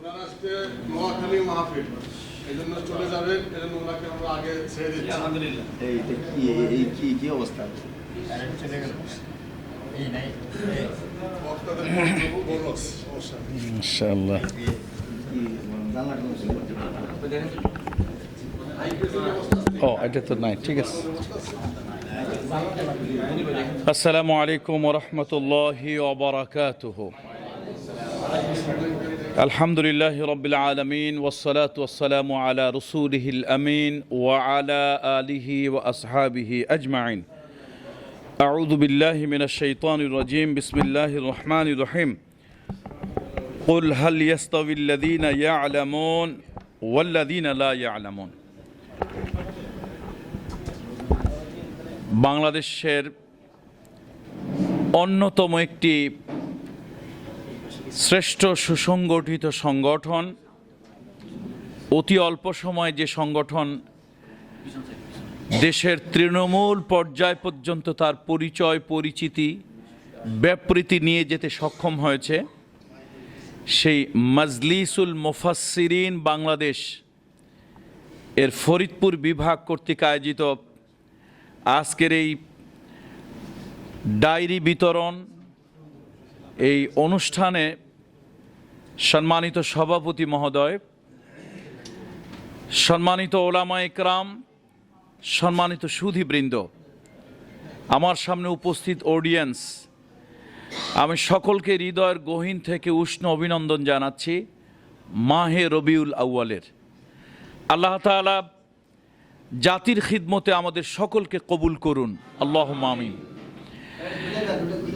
ওনারা আজকে নোয়াখালী মাহফিল এই জন্য চলে যাবেন, এই জন্য ওনাকে আমরা আগে ছেড়ে দিচ্ছি। আলহামদুলিল্লাহ। এই কি অবস্থা? বক্তাদের বক্তব্য বড় সমস্যা। ইনশাআল্লাহ। ও এটা তো নাই, ঠিক আছে। আসসালামু আলাইকুম ওয়া রাহমাতুল্লাহি ওয়া বারাকাতুহু। আলহামদুলিল্লাহি রাব্বিল আলামিন ওয়াস সালাতু ওয়াস সালামু আলা রাসূলিহিল আমিন ওয়া আলা আলিহি ওয়া আসহাবিহি আজমাইন। আউযু বিল্লাহি মিনাশ শাইতানির রাজীম। বিসমিল্লাহির রহমানির রহিম। কুল হাল ইয়াস্তাবিল্লাযীনা ইয়া'লামুন ওয়াল্লাযীনা লা ইয়া'লামুন। বাংলাদেশের অন্যতম একটি শ্রেষ্ঠ সুসংগঠিত সংগঠন, অতি অল্প সময়ে যে সংগঠন দেশের তৃণমূল পর্যায় পর্যন্ত তার পরিচয় পরিচিতি ব্যাপৃতি নিয়ে যেতে সক্ষম হয়েছে, সেই মাজলিসুল মুফাসসিরিন বাংলাদেশ এর ফরিদপুর বিভাগ কর্তৃক আয়োজিত আজকের এই ডায়েরি বিতরণ এই অনুষ্ঠানে সম্মানিত সভাপতি মহোদয়, সম্মানিত ওলামা ইকরাম, সম্মানিত সুধীবৃন্দ, আমার সামনে উপস্থিত অডিয়েন্স, আমি সকলকে হৃদয়ের গহীন থেকে উষ্ণ অভিনন্দন জানাচ্ছি মাহে রবিউল আউয়ালের। আল্লাহ তাআলা জাতির খিদমতে আমাদের সকলকে কবুল করুন, আল্লাহুম্মা আমিন।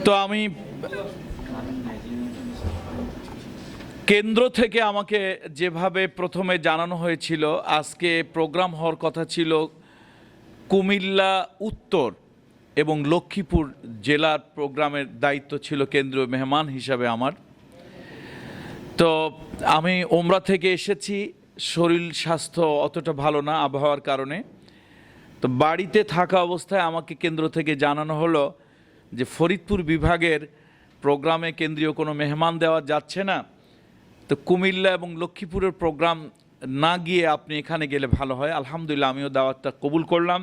তো আমি কেন্দ্র থেকে আমাকে যেভাবে প্রথমে জানানো হয়েছিল, আজকে প্রোগ্রাম হওয়ার কথা ছিল কুমিল্লা উত্তর এবং লক্ষ্মীপুর জেলার প্রোগ্রামের দায়িত্ব ছিল কেন্দ্রীয় মেহমান হিসাবে আমার। তো আমি ওমরা থেকে এসেছি, শরীর স্বাস্থ্য অতটা ভালো না আবহাওয়ার কারণে। তো বাড়িতে থাকা অবস্থায় আমাকে কেন্দ্র থেকে জানানো হলো যে ফরিদপুর বিভাগের প্রোগ্রামে কেন্দ্রীয় কোনো মেহমান দেওয়া যাচ্ছে না, তো কুমিল্লা এবং লক্ষ্মীপুরের প্রোগ্রাম না গিয়ে আপনি এখানে গেলে ভালো হয়। আলহামদুলিল্লাহ, আমিও দাওয়াতটা কবুল করলাম।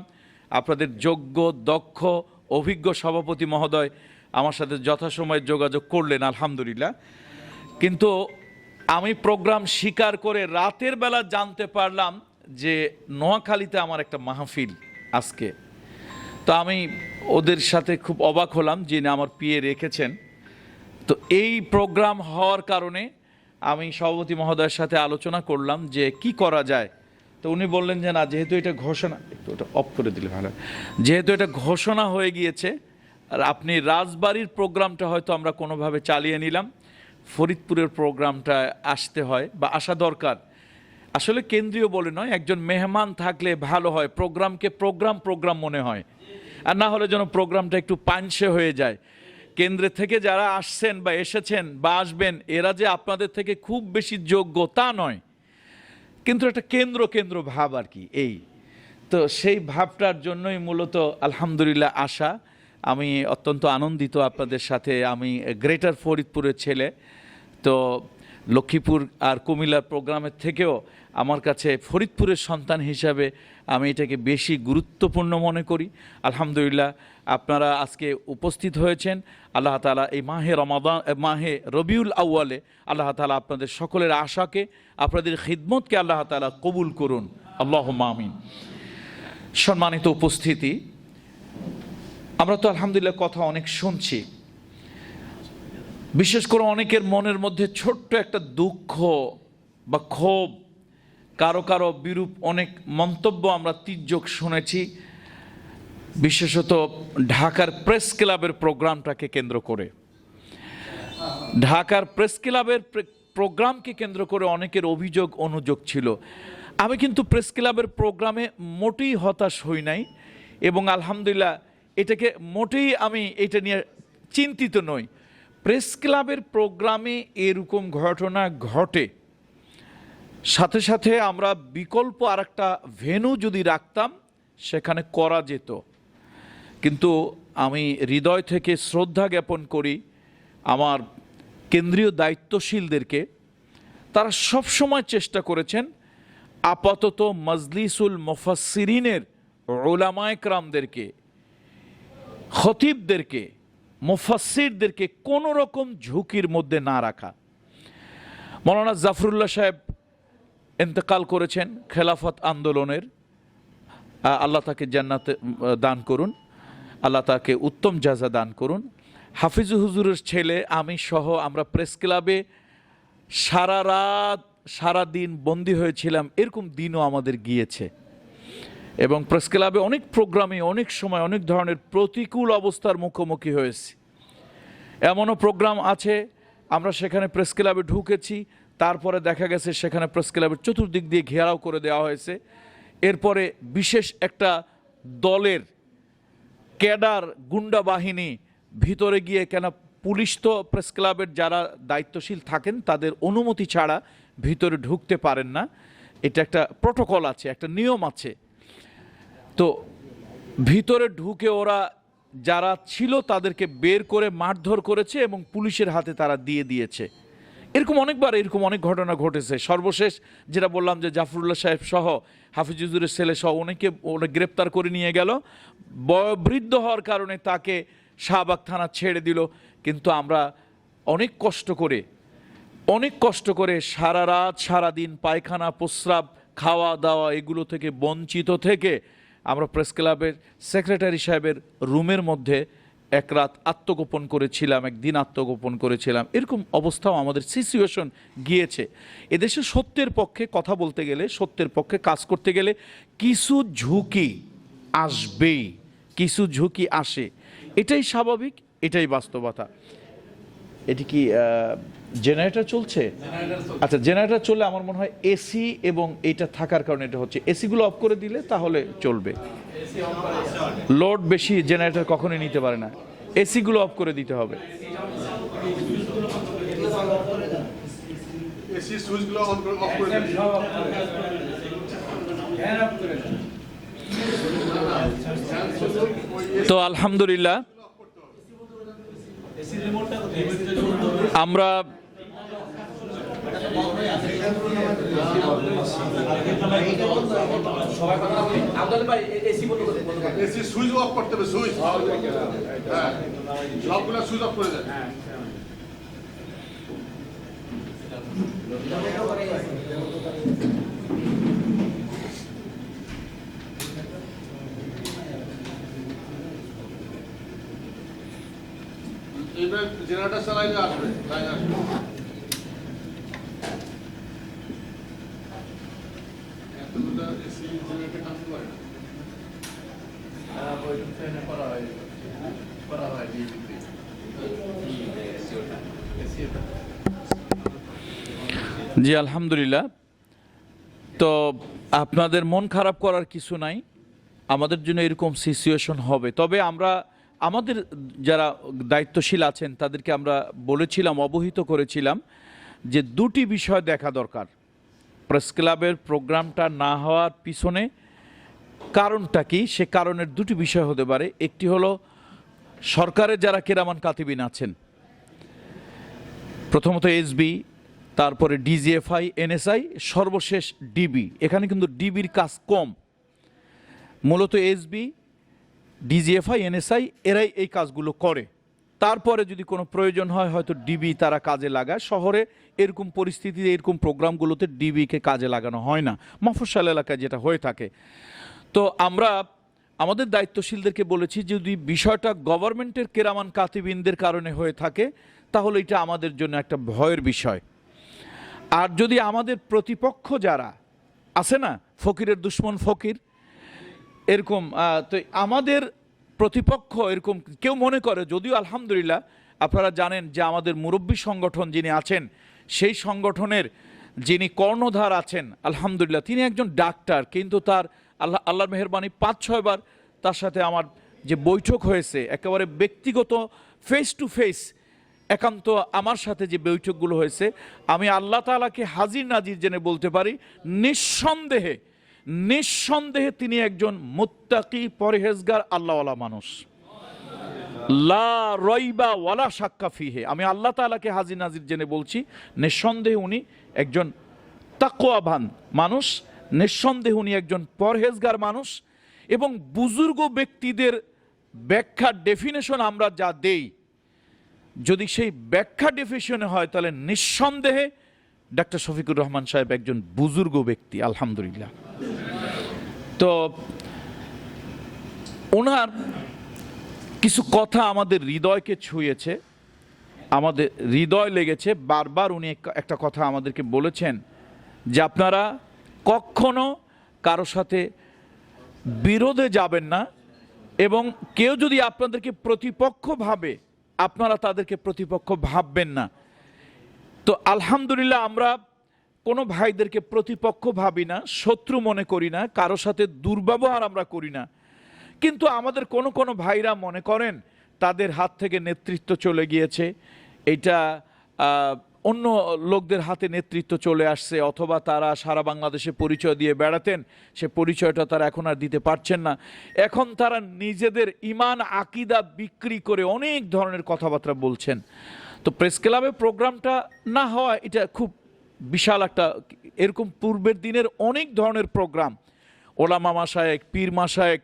আপনাদের যোগ্য দক্ষ অভিজ্ঞ সভাপতি মহোদয় আমার সাথে যথাসময়ে যোগাযোগ করলেন, আলহামদুলিল্লাহ। কিন্তু আমি প্রোগ্রাম স্বীকার করে রাতের বেলা জানতে পারলাম যে নোয়াখালীতে আমার একটা মাহফিল আজকে। তো আমি ওদের সাথে খুব অবাক হলাম, যিনি আমার পিএ রেখেছেন। তো এই প্রোগ্রাম হওয়ার কারণে আমি সভাপতি মহোদয়ের সাথে আলোচনা করলাম যে কি করা যায়। তো উনি বললেন যে না, যেহেতু এটা ঘোষণা, একটু ওটা অফ করে দিলে ভালো, যেহেতু এটা ঘোষণা হয়ে গিয়েছে আর আপনি রাজবাড়ির প্রোগ্রামটা হয়তো আমরা কোনোভাবে চালিয়ে নিলাম, ফরিদপুরের প্রোগ্রামটা আসতে হয় বা আসা দরকার। আসলে কেন্দ্রীয় বলে নয়, একজন মেহমান থাকলে ভালো হয়, প্রোগ্রামকে প্রোগ্রাম মনে হয়, আর না হলে যেন প্রোগ্রামটা একটু পাঞ্চে হয়ে যায়। কেন্দ্রে থেকে যারা আসছেন বা এসেছেন বা আসবেন, এরা যে আপনাদের থেকে খুব বেশি যোগ্য তা নয়, কিন্তু একটা কেন্দ্র ভাব আর কি। এই তো সেই ভাবটার জন্যই মূলত আলহামদুলিল্লাহ আসা। আমি অত্যন্ত আনন্দিত আপনাদের সাথে। আমি গ্রেটার ফরিদপুরের ছেলে, তো লক্ষ্মীপুর আর কুমিল্লার প্রোগ্রামের থেকেও আমার কাছে ফরিদপুরের সন্তান হিসাবে আমি এটাকে বেশি গুরুত্বপূর্ণ মনে করি। আলহামদুলিল্লাহ, আপনারা আজকে উপস্থিত হয়েছেন। আল্লাহ তাআলা এই মাহে রবিউল আউয়ালে আল্লাহ তাআলা আপনাদের সকলের আশাকে, আপনাদের খিদমতকে আল্লাহ তাআলা কবুল করুন, আল্লাহুম্মা আমিন। সম্মানিত উপস্থিতি, আমরা তো আলহামদুলিল্লাহ কথা অনেক শুনছি। বিশেষ করে অনেকের মনের মধ্যে ছোট্ট একটা দুঃখ বা ক্ষোভ, কারো বিরূপ অনেক মন্তব্য আমরা তির্যক শুনেছি, বিশেষত ঢাকার প্রেস ক্লাবের প্রোগ্রামটাকে কেন্দ্র করে। ঢাকার প্রেস ক্লাবের প্রোগ্রামকে কেন্দ্র করে অনেকের অভিযোগ অনুযোগ ছিল। আমি কিন্তু প্রেস ক্লাবের প্রোগ্রামে মোটেই হতাশ হই নাই এবং আলহামদুলিল্লাহ এটাকে মোটেই আমি এটা নিয়ে চিন্তিত নই। প্রেস ক্লাবের প্রোগ্রামে এরকম ঘটনা ঘটে, সাথে সাথে আমরা বিকল্প আরেকটা ভেন্যু যদি রাখতাম সেখানে করা যেত। কিন্তু আমি হৃদয় থেকে শ্রদ্ধা জ্ঞাপন করি আমার কেন্দ্রীয় দায়িত্বশীলদেরকে, তারা সবসময় চেষ্টা করেছেন আপাতত মজলিসুল মুফাসসিরিনের উলামায়ে কেরামদেরকে, খতিবদেরকে, মুফাসসিরদেরকে কোনো রকম ঝুঁকির মধ্যে না রাখা। মৌলানা জাফরুল্লাহ সাহেব ইন্তেকাল করেছেন খেলাফত আন্দোলনের, আল্লাহ তাকে জান্নাতে দান করুন, আল্লাহ তাকে উত্তম জাযা দান করুন। হাফিজু হুজুরের ছেলে আমি সহ আমরা প্রেস ক্লাবে সারা রাত সারা দিন বন্দী হয়েছিলাম, এরকম দিনও আমাদের গিয়েছে। এবং প্রেস ক্লাবে অনেক প্রোগ্রামে অনেক সময় অনেক ধরনের প্রতিকূল অবস্থার মুখোমুখি হয়েছি। এমনও প্রোগ্রাম আছে আমরা সেখানে প্রেস ক্লাবে ঢুকেছি, তারপরে দেখা গেছে সেখানে প্রেস ক্লাবের চতুর্দিক দিয়ে ঘেরাও করে দেওয়া হয়েছে। এরপরে বিশেষ একটা দলের ক্যাডার গুন্ডা বাহিনী ভিতরে গিয়ে, কেন পুলিশ তো প্রেস ক্লাবের যারা দায়িত্বশীল থাকেন তাদের অনুমতি ছাড়া ভিতরে ঢুকতে পারেন না, এটা একটা প্রটোকল আছে, একটা নিয়ম আছে। তো ভিতরে ঢুকে ওরা যারা ছিল তাদেরকে বের করে মারধর করেছে এবং পুলিশের হাতে তারা দিয়ে দিয়েছে। এরকম অনেকবার এরকম অনেক ঘটনা ঘটেছে। সর্বশেষ যেটা বললাম যে জাফরুল্লাহ সাহেব সহ হাফিজ হুজুরের ছেলে সহ অনেকে ওরা গ্রেপ্তার করে নিয়ে গেল, বয়োবৃদ্ধ হওয়ার কারণে তাকে শাহবাগ থানা ছেড়ে দিল। কিন্তু আমরা অনেক কষ্ট করে সারা রাত সারাদিন পায়খানা প্রস্রাব খাওয়া দাওয়া এগুলো থেকে বঞ্চিত থেকে আমরা প্রেস ক্লাবের সেক্রেটারি সাহেবের রুমের মধ্যে এক রাত আত্মগোপন করেছিলাম, একদিন আত্মগোপন করেছিলাম। এরকম অবস্থাও আমাদের সিচুয়েশন গিয়েছে। এদেশে সত্যের পক্ষে কথা বলতে গেলে, সত্যের পক্ষে কাজ করতে গেলে কিছু ঝুঁকি আসবেই, কিছু ঝুঁকি আসে, এটাই স্বাভাবিক, এটাই বাস্তবতা। এটি কি জেনারেটর চলছে? আচ্ছা, জেনারেটর চললে আমার মনে হয় এসি এবং এইটা থাকার কারণে এটা হচ্ছে। এসিগুলো অফ করে দিলে তাহলে চলবে। লোড বেশি জেনারেটর কখনোই নিতে পারে না, এসিগুলো অফ করে দিতে হবে। এসি সুইচগুলো অন করে অফ করে দিন। তো আলহামদুলিল্লাহ আমরা এসি সুইচ অফ করতে হবে, সুইচ। হ্যাঁ, সবগুলো সুইচ অফ করে দেন। এবার জেনারেটর চালাইলে আসবে, লাইন আসবে। এতগুলো এসি জেনারেটর কাজ করে না। জি আলহামদুলিল্লাহ। তো আপনাদের মন খারাপ করার কিছু নাই, আমাদের জন্য এরকম সিচুয়েশন হবে। তবে আমরা আমাদের যারা দায়িত্বশীল আছেন তাদেরকে আমরা বলেছিলাম, অবহিত করেছিলাম যে দুটি বিষয় দেখা দরকার। প্রেস ক্লাবের প্রোগ্রামটা না হওয়ার পিছনে কারণটা কি, সে কারণের দুটি বিষয় হতে পারে। একটি হলো সরকারের যারা কেরামান কাতিবিন আছেন, প্রথমত এসবি, তারপরে ডিজিএফআই, এনএসআই, সর্বশেষ ডিবি। এখানে কিন্তু ডিবির কাজ কম, মূলত এসবি, ডিজিএফআই, এনএসআই এরাই এই কাজগুলো করে। তারপরে যদি কোনো প্রয়োজন হয় হয়তো ডিবি তারা কাজে লাগায়। শহরে এরকম পরিস্থিতিতে এরকম প্রোগ্রামগুলোতে ডিবিকে কাজে লাগানো হয় না, মফস্বল এলাকায় যেটা হয়ে থাকে। তো আমরা আমাদের দায়িত্বশীলদেরকে বলেছি যদি বিষয়টা গভর্নমেন্টের কেরামান কাতিবিনদের কারণে হয়ে থাকে তাহলে এটা আমাদের জন্য একটা ভয়ের বিষয়। আর যদি আমাদের প্রতিপক্ষ যারা আছে না, ফকিরের দুশ্মন ফকির, এরকম তো আমাদের প্রতিপক্ষ এরকম কেউ মনে করে, যদিও আলহামদুলিল্লাহ আপনারা জানেন যে আমাদের মুরব্বী সংগঠন যিনি আছেন সেই সংগঠনের যিনি কর্ণধার আছেন আলহামদুলিল্লাহ তিনি একজন ডাক্তার, কিন্তু তার আল্লাহর মেহেরবানি 5-6 বার তার সাথে আমার যে বৈঠক হয়েছে একেবারে ব্যক্তিগত ফেস টু ফেস একান্ত আমার সাথে যে বৈঠকগুলো হয়েছে, আমি আল্লাহ তাআলাকে হাজির নাজির জেনে বলতে পারি নিঃসন্দেহে তিনি একজন মুত্তাকি পরহেজগার আল্লাহওয়ালা মানুষ। লা রয়বা ওয়ালা শাক্কা ফিহে। আমি আল্লাহ তাআলাকে হাজির নাজির জেনে বলছি নিঃসন্দেহে উনি একজন তাকওয়াবান মানুষ, নিঃসন্দেহে উনি একজন পরহেজগার মানুষ, এবং বুজুর্গ ব্যক্তিদের ব্যাখ্যা ডেফিনেশন আমরা যা দেই, যদি সেই ব্যাখ্যা ডেফিনেশনে হয় তাহলে নিঃসন্দেহে ডাক্তার শফিকুর রহমান সাহেব একজন বুজুর্গ ব্যক্তি, আলহামদুলিল্লাহ। তো ওনার কিছু কথা আমাদের হৃদয়কে ছুঁয়েছে, আমাদের হৃদয় লেগেছে। বারবার উনি একটা কথা আমাদেরকে বলেছেন যে আপনারা কখনো কারো সাথে বিরোধে যাবেন না, এবং কেউ যদি আপনাদেরকে প্রতিপক্ষ ভাবে আপনারা তাদেরকে প্রতিপক্ষ ভাববেন না। তো আলহামদুলিল্লাহ আমরা কোনো ভাইদেরকে প্রতিপক্ষ ভাবি না, শত্রু মনে করি না, কারো সাথে দুর্ব্যবহার আমরা করি না। কিন্তু আমাদের কোনো ভাইরা মনে করেন তাদের হাত থেকে নেতৃত্ব চলে গিয়েছে, এটা অন্য লোকদের হাতে নেতৃত্ব চলে আসছে, অথবা তারা সারা বাংলাদেশে পরিচয় দিয়ে বেড়াতেন, সে পরিচয়টা তারা এখন আর দিতে পারছেন না। এখন তারা নিজেদের ঈমান আকীদা বিক্রি করে অনেক ধরনের কথাবার্তা বলছেন। তো প্রেস ক্লাবে প্রোগ্রামটা না হওয়া এটা খুব বিশাল একটা, এরকম পূর্বের দিনের অনেক ধরনের প্রোগ্রাম, ওলামা মাশায়েখ, পীর মাশায়েখ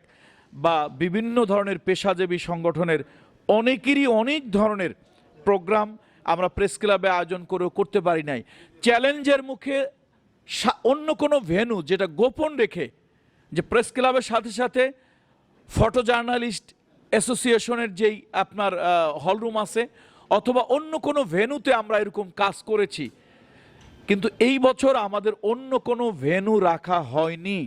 বা বিভিন্ন ধরনের পেশাজীবী সংগঠনের অনেকেরই অনেক ধরনের প্রোগ্রাম আমরা প্রেস ক্লাবে আয়োজন করেও করতে পারি নাই। চ্যালেঞ্জের মুখে অন্য কোনো ভেন্যু যেটা গোপন রেখে, যে প্রেস ক্লাবের সাথে সাথে ফটো জার্নালিস্ট অ্যাসোসিয়েশনের যেই আপনার হলরুম আছে, অথবা অন্য কোনো ভেন্যুতে আমরা এরকম কাজ করেছি। কিন্তু এই বছর আমাদের অন্য কোনো ভেন্যু রাখা হয়নি।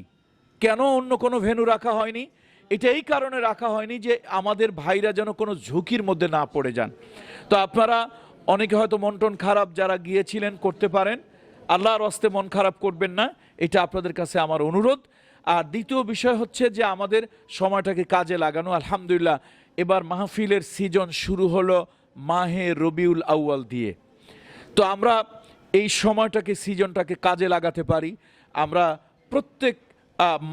কেন অন্য কোনো ভেন্যু রাখা হয়নি? এটা এই কারণে রাখা হয়নি যে আমাদের ভাইরা যেন কোনো ঝুঁকির মধ্যে না পড়ে যান। তো আপনারা অনেকে হয়তো মন টন খারাপ যারা গিয়েছিলেন করতে পারেন, আল্লাহর হস্তে মন খারাপ করবেন না, এটা আপনাদের কাছে আমার অনুরোধ। আর দ্বিতীয় বিষয় হচ্ছে যে আমাদের সময়টাকে কাজে লাগানো। আলহামদুলিল্লাহ এবার মাহফিলের সিজন শুরু হলো মাহে রবিউল আউয়াল দিয়ে। তো আমরা এই সময়টাকে, সিজনটাকে কাজে লাগাতে পারি। আমরা প্রত্যেক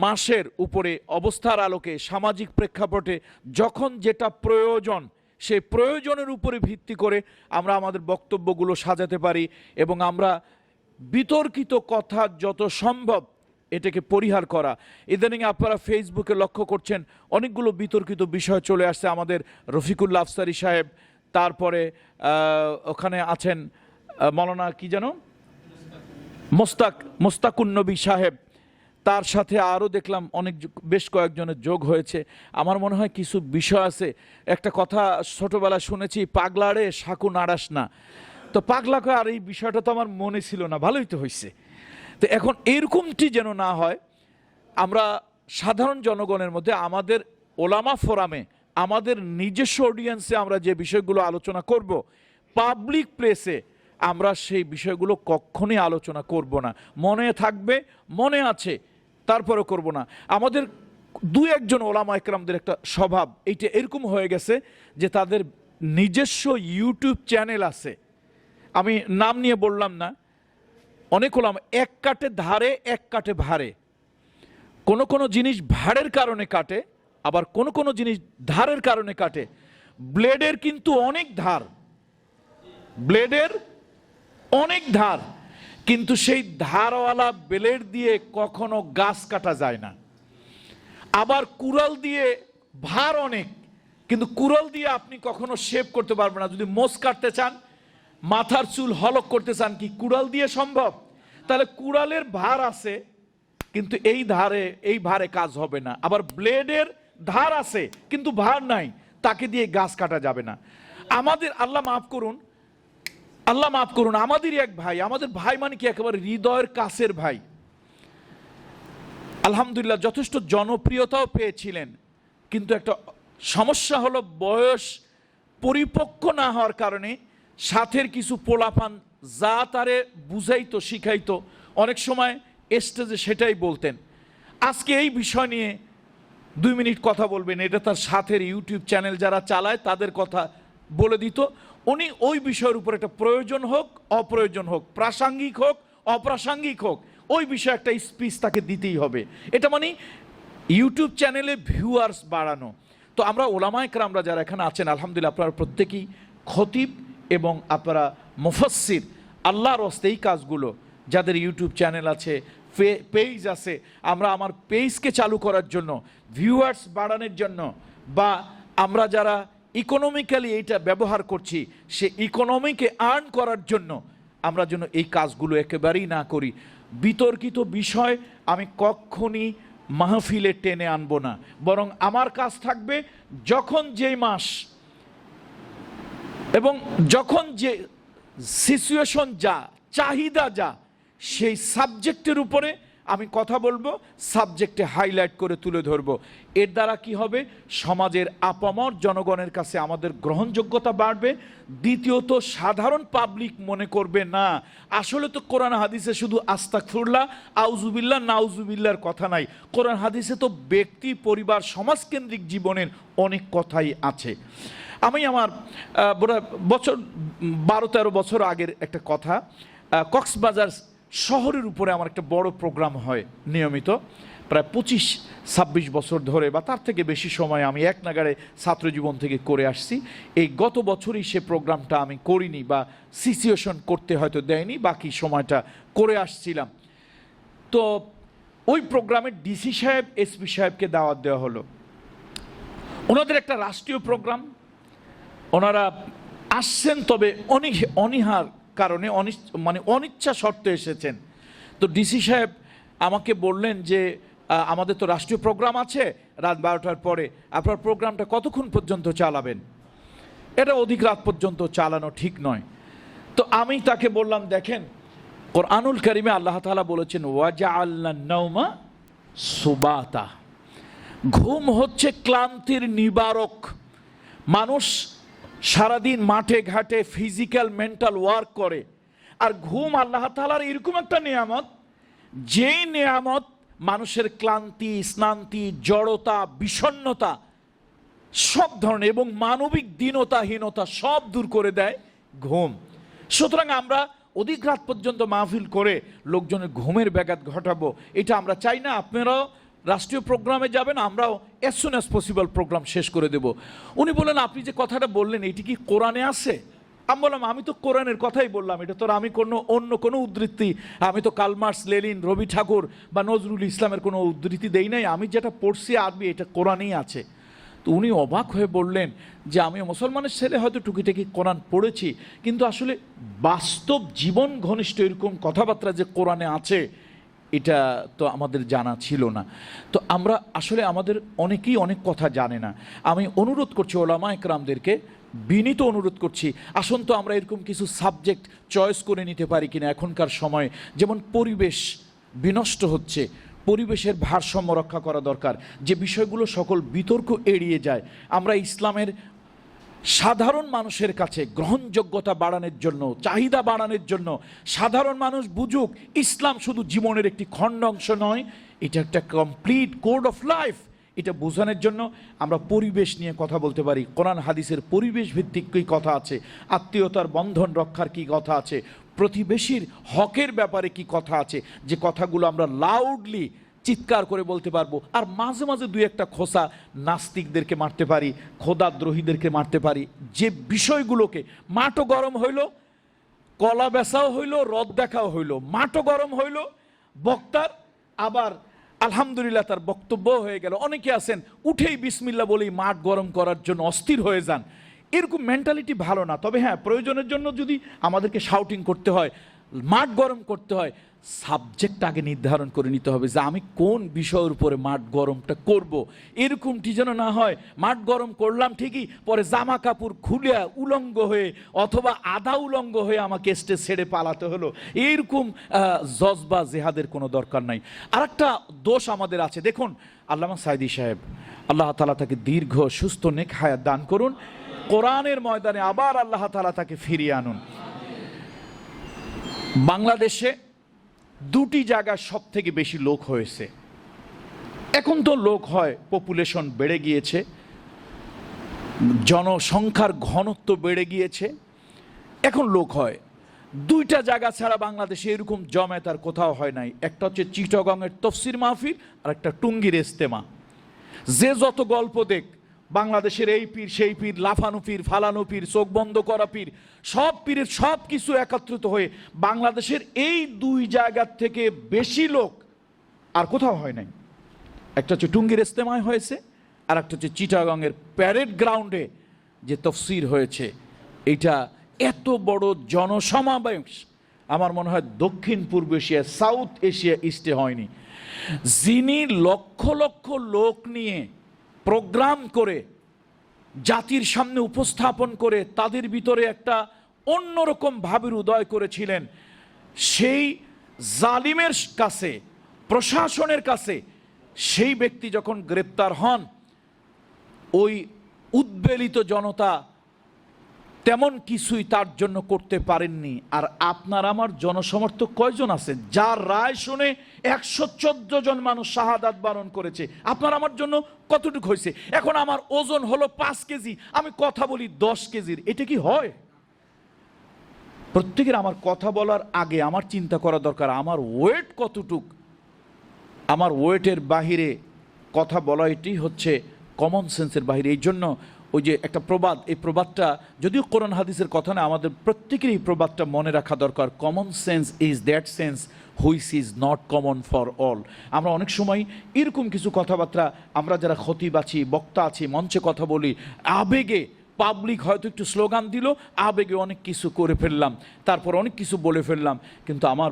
মাসের উপরে অবস্থার আলোকে, সামাজিক প্রেক্ষাপটে যখন যেটা প্রয়োজন, সেই প্রয়োজনের উপরে ভিত্তি করে আমরা আমাদের বক্তব্যগুলো সাজাতে পারি, এবং আমরা বিতর্কিত কথা যত সম্ভব এটাকে পরিহার করা। ইদানিং আপনারা ফেসবুকে লক্ষ্য করছেন অনেকগুলো বিতর্কিত বিষয় চলে আসছে। আমাদের রফিকুল্লাহ আফসারী সাহেব, তারপরে ওখানে আছেন মৌলানা কি যেন মোস্তাকুন নবী সাহেব, তার সাথে আরও দেখলাম বেশ কয়েকজনের যোগ হয়েছে। আমার মনে হয় কিছু বিষয় আছে, একটা কথা ছোটোবেলায় শুনেছি, পাগলারে সাকু নাড়াস না। তো পাগলাকে, আর এই বিষয়টা তো আমার মনে ছিল না, ভালোই তো হয়েছে। তো এখন এরকমটি যেন না হয়। আমরা সাধারণ জনগণের মধ্যে, আমাদের ওলামা ফোরামে, আমাদের নিজস্ব অডিয়েন্সে আমরা যে বিষয়গুলো আলোচনা করব, পাবলিক প্লেসে আমরা সেই বিষয়গুলো কখনই আলোচনা করব না। মনে থাকবে, মনে আছে, তারপরে করব না। আমাদের দু একজন ওলামা একরামদের একটা স্বভাব এইটা এরকম হয়ে গেছে যে তাদের নিজস্ব ইউটিউব চ্যানেল আছে। আমি নাম নিয়ে বললাম না, অনেক ওলামা এক কাটে ধারে, এক কাটে ভারে। কোনো জিনিস ভাড়ের কারণে কাটে, আবার কোনো জিনিস ধারের কারণে কাটে। ব্লেডের কিন্তু অনেক ধার, ব্লেডের অনেক ধার, কিন্তু সেই ধারওয়ালা ব্লেড দিয়ে কখনো গাছ কাটা যায় না। আবার কুড়াল দিয়ে ভার অনেক, কিন্তু কুড়াল দিয়ে আপনি কখনো শেভ করতে পারবেন না। যদি মোষ কাটতে চান, মাথার চুল হলক করতে চান, কি কুড়াল দিয়ে সম্ভব? তাহলে কুড়ালের ভার আছে, কিন্তু এই ভারে কাজ হবে না। আবার ব্লেডের ধার আছে কিন্তু ভার নাই, তাকে দিয়ে গাছ কাটা যাবে না। আমাদের আল্লাহ মাফ করুন, আমাদেরই এক ভাই, আমাদের ভাই মানে কি একেবারে হৃদয়ের কাছের ভাই, আলহামদুলিল্লাহ যথেষ্ট জনপ্রিয়তাও পেয়েছিলেন। কিন্তু একটা সমস্যা হলো, বয়স পরিপক্ক না হওয়ার কারণে সাথের কিছু পোলাপান যা তারে বুঝাইতো, শিখাইতো, অনেক সময় স্টেজে সেটাই বলতেন। আজকে এই বিষয় নিয়ে 2 মিনিট কথা বলবেন, এটা তার সাথের ইউটিউব চ্যানেল যারা চালায় তাদের কথা বলে দিত। উনি ওই বিষয়ের উপর একটা প্রয়োজন হোক, অপ্রয়োজন হোক, প্রাসঙ্গিক হোক, অপ্রাসঙ্গিক হোক, ওই বিষয়ে একটা স্পিচ তাকে দিতেই হবে। এটা মানে ইউটিউব চ্যানেলে ভিউয়ার্স বাড়ানো। তো আমরা ওলামায়ে কেরামরা যারা এখানে আছেন, আলহামদুলিল্লাহ আপনারা প্রত্যেকেই খতিব এবং আপনারা মুফাসসির। আল্লাহর হস্তে এই কাজগুলো যাদের ইউটিউব চ্যানেল আছে, পেজ আছে, আমরা আমার পেজকে চালু করার জন্য, ভিউয়ার্স বাড়ানোর জন্য, বা আমরা যারা ইকোনমিক্যালি এইটা ব্যবহার করছি সে ইকোনমিকে আর্ন করার জন্য আমরা যেন এই কাজগুলো একেবারেই না করি। বিতর্কিত বিষয় আমি কখনই মাহফিলে টেনে আনবো না, বরং আমার কাজ থাকবে যখন যে মাস এবং যখন যে সিচুয়েশন যা, চাহিদা যা, সেই সাবজেক্টের উপরে আমি কথা বলবো, সাবজেক্টে হাইলাইট করে তুলে ধরবো। এর দ্বারা কি হবে? সমাজের আপামর জনগণের কাছে আমাদের গ্রহণযোগ্যতা বাড়বে। দ্বিতীয়ত, সাধারণ পাবলিক মনে করবে না আসলে তো কোরআন হাদিসে শুধু আস্তাগফিরুল্লাহ, আউযুবিল্লাহ, নাউযুবিল্লাহর কথা নাই। কোরআন হাদিসে তো ব্যক্তি, পরিবার, সমাজকেন্দ্রিক জীবনের অনেক কথাই আছে। আমি আমার বছর 12-13 বছর আগের একটা কথা, কক্সবাজার শহরের উপরে আমার একটা বড় প্রোগ্রাম হয় নিয়মিত, প্রায় 25-26 বছর ধরে বা তার থেকে বেশি সময় আমি এক নাগাড়ে ছাত্র জীবন থেকে করে আসছি। এই গত বছরই সে প্রোগ্রামটা আমি করিনি বা সিচুয়েশন করতে হয়তো দেয়নি, বাকি সময়টা করে আসছিলাম। তো ওই প্রোগ্রামে ডিসি সাহেব, এসপি সাহেবকে দাওয়াত দেওয়া হলো। ওনাদের একটা রাষ্ট্রীয় প্রোগ্রাম, ওনারা আসছেন, তবে অনীহার কারণে অনিচ্ছা শর্তে এসেছেন। তো ডিসি সাহেব আমাকে বললেন যে আমাদের তো রাষ্ট্রীয় প্রোগ্রাম আছে রাত 12টার পরে, আপনার প্রোগ্রামটা কতক্ষণ পর্যন্ত চালাবেন? এটা অধিক রাত পর্যন্ত চালানো ঠিক নয়। তো আমি তাকে বললাম, দেখেন কোরআনুল কারিমে আল্লাহ তাআলা বলেছেন ওয়াজআলনা নাওমা সুবাতা, ঘুম হচ্ছে ক্লান্তির নিবারক। মানুষ সারাদিন মাঠে ঘাটে ফিজিক্যাল মেন্টাল ওয়ার্ক করে, আর ঘুম আল্লাহ তাআলার এরকম একটা নিয়ামত, যেই নিয়ামত মানুষের ক্লান্তি, স্নান্তি, জড়তা, বিষণ্ণতা সব ধরনের এবং মানবিক দীনতাহীনতা সব দূর করে দেয় ঘুম। সুতরাং আমরা অধিক রাত পর্যন্ত মাহফিল করে লোকজনের ঘুমের ব্যাঘাত ঘটাবো এটা আমরা চাই না। আপনারাও রাষ্ট্রীয় প্রোগ্রামে যাবেন, আমরাও as soon as possible programme শেষ করে দেব। উনি বললেন, আপনি যে কথাটা বললেন এটি কি কোরআনে আছে? আমি বললাম, আমি তো কোরআনের কথাই বললাম, এটা তো আমি অন্য কোনো উদ্ধৃতি, আমি তো Karl Marx, Lenin, Rabi Thakur বা নজরুল ইসলামের কোনো উদ্ধৃতি দেই নাই, আমি যেটা পড়ছি আরবি এটা কোরআনেই আছে। তো উনি অবাক হয়ে বললেন যে আমি মুসলমানের ছেলে, হয়তো টুকিটাকি কোরআন পড়েছি, কিন্তু আসলে বাস্তব জীবন ঘনিষ্ঠ এরকম কথাবার্তা যে কোরআনে আছে এটা তো আমাদের জানা ছিল না। তো আমরা আসলে আমাদের অনেকেই অনেক কথা জানে না। আমি অনুরোধ করছি ওলামা একরামদেরকে, বিনীত অনুরোধ করছি, আসুন তো আমরা এরকম কিছু সাবজেক্ট চয়েস করে নিতে পারি কিনা এখনকার সময়ে। যেমন পরিবেশ বিনষ্ট হচ্ছে, পরিবেশের ভারসাম্য রক্ষা করা দরকার, যে বিষয়গুলো সকল বিতর্ক এড়িয়ে যায়। আমরা ইসলামের সাধারণ মানুষের কাছে গ্রহণযোগ্যতা বাড়ানোর জন্য, চাহিদা বাড়ানোর জন্য, সাধারণ মানুষ বুঝুক ইসলাম শুধু জীবনের একটি খণ্ড অংশ নয়, এটা একটা কমপ্লিট কোড অফ লাইফ, এটা বোঝানোর জন্য আমরা পরিবেশ নিয়ে কথা বলতে পারি। কোরআন হাদিসের পরিবেশ ভিত্তিক কী কথা আছে, আত্মীয়তার বন্ধন রক্ষার কী কথা আছে, প্রতিবেশীর হকের ব্যাপারে কি কথা আছে, যে কথাগুলো আমরা লাউডলি চিৎকার করে বলতে পারবো। আর মাঝে মাঝে দুই একটা খোসা নাস্তিকদেরকে মারতে পারি, খোদাদ্রোহীদেরকে মারতে পারি, যে বিষয়গুলোকে মাঠও গরম হইল, কলা বেচাও হইল, রদ দেখাও হইল, মাঠও গরম হইল বক্তার, আবার আলহামদুলিল্লাহ তার বক্তব্য হয়ে গেল। অনেকে আছেন উঠেই বিসমিল্লাহ বলেই মাঠ গরম করার জন্য অস্থির হয়ে যান, এরকম মেন্টালিটি ভালো না। তবে হ্যাঁ, প্রয়োজনের জন্য যদি আমাদেরকে শাউটিং করতে হয়, মাঠ গরম করতে হয়, সাবজেক্ট আগে নির্ধারণ করে নিতে হবে যে আমি কোন বিষয়ের উপরে মাঠ গরমটা করব। এরকমটি যেন না হয় মাঠ গরম করলাম ঠিকই, পরে জামা কাপড় খুলে উলঙ্গ হয়ে অথবা আধা উলঙ্গ হয়ে আমাকে স্টেজ ছেড়ে পালাতে হলো। এইরকম জজবা জেহাদের কোনো দরকার নাই। আর একটা দোষ আমাদের আছে, দেখুন আল্লামা সাইদি সাহেব, আল্লাহ তাআলা তাকে দীর্ঘ সুস্থ নেক হায়াত দান করুন, কোরআনের ময়দানে আবার আল্লাহ তাআলা তাকে ফিরিয়ে আনুন। বাংলাদেশে দুটি জায়গায় সব থেকে বেশি লোক হয়েছে। এখন তো লোক হয়, পপুলেশন বেড়ে গিয়েছে, জনসংখ্যার ঘনত্ব বেড়ে গিয়েছে, এখন লোক হয়। দুইটা জায়গা ছাড়া বাংলাদেশে এরকম জমায়েত আর কোথাও হয় নাই। একটা হচ্ছে চিটাগংয়ের তফসির মাহফিল, আর একটা টুঙ্গির ইজতেমা। যে যত গল্প দেখ, বাংলাদেশের এই পীর সেই পীর, লাফানো পীর, ফালানো পীর, চোখ বন্ধ করা পীর, সব পীরের সব কিছু একত্রিত হয়ে বাংলাদেশের এই দুই জায়গার থেকে বেশি লোক আর কোথাও হয় নাই। একটা হচ্ছে টুঙ্গির ইস্তেমায় হয়েছে, আর একটা হচ্ছে চিটাগাংয়ের প্যারেড গ্রাউন্ডে যে তফসির হয়েছে। এটা এত বড় জনসমাবেশ আমার মনে হয় দক্ষিণ পূর্ব এশিয়া, সাউথ এশিয়া, ইস্টে হয়নি। যিনি লক্ষ লক্ষ লোক নিয়ে প্রোগ্রাম করে জাতির সামনে উপস্থাপন করে তাদের ভিতরে একটা অন্যরকম ভাবের উদয় করেছিলেন, সেই জালিমের কাছে, প্রশাসনের কাছে সেই ব্যক্তি যখন গ্রেপ্তার হন, ওই উদ্বেলিত জনতা তেমন কিছুই তার জন্য করতে পারেননি। আর আপনার আমার জনসমর্থক কয়জন আছে যার রায় শুনে 114 জন মানুষ শাহাদাত বরণ করেছে? আপনার আমার জন্য কতটুকু হয়েছে? এখন আমার ওজন হলো 5 কেজি, আমি কথা বলি 10 কেজির, এটা কি হয়? প্রত্যেকের আমার কথা বলার আগে আমার চিন্তা করা দরকার আমার ওয়েট কতটুক। আমার ওয়েটের বাহিরে কথা বলা এটি হচ্ছে কমন সেন্সের বাহিরে। এই জন্য ওই যে একটা প্রবাদ, এই প্রবাদটা যদিও কোরআন হাদিসের কথা না, আমাদের প্রত্যেকেরই এই প্রবাদটা মনে রাখা দরকার। Common sense is that sense which is not common for all. আমরা অনেক সময় এরকম কিছু কথাবার্তা, আমরা যারা খতিব আছি, বক্তা আছি, মঞ্চে কথা বলি, আবেগে পাবলিক হয়তো একটু স্লোগান দিল, আবেগে অনেক কিছু করে ফেললাম, তারপর অনেক কিছু বলে ফেললাম। কিন্তু আমার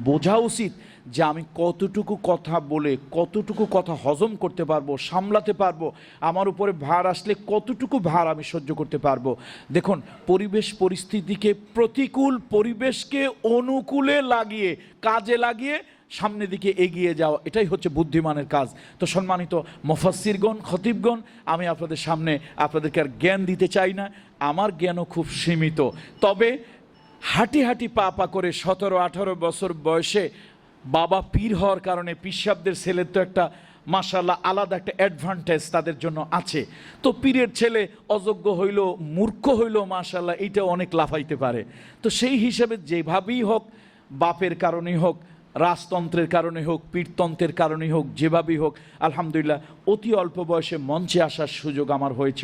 বোঝা উচিত যে আমি কতটুকু কথা বলে কতটুকু কথা হজম করতে পারবো, সামলাতে পারবো, আমার উপরে ভার আসলে কতটুকু ভার আমি সহ্য করতে পারবো। দেখুন, পরিবেশ পরিস্থিতিকে, প্রতিকূল পরিবেশকে অনুকূলে লাগিয়ে, কাজে লাগিয়ে সামনের দিকে এগিয়ে যাওয়া, এটাই হচ্ছে বুদ্ধিমানের কাজ। তো সম্মানিত মুফাসসিরগণ, খতিবগণ, আমি আপনাদের সামনে আপনাদেরকে আর জ্ঞান দিতে চাই না, আমার জ্ঞানও খুব সীমিত। তবে হাঁটি হাঁটি পা পা করে 17-18 বছর বয়সে বাবা পীর হওয়ার কারণে পিসাবদের ছেলের তো একটা মাশাআল্লাহ আলাদা একটা অ্যাডভান্টেজ তাদের জন্য আছে। তো পীরের ছেলে অযোগ্য হইল, মূর্খ হইল, মাশাআল্লাহ এইটা অনেক লাফাইতে পারে। তো সেই হিসেবে যেভাবেই হোক, বাপের কারণেই হোক, রাজতন্ত্রের কারণে হোক, পীরতন্ত্রের কারণেই হোক, যেভাবেই হোক, আলহামদুলিল্লাহ অতি অল্প বয়সে মঞ্চে আসার সুযোগ আমার হয়েছে।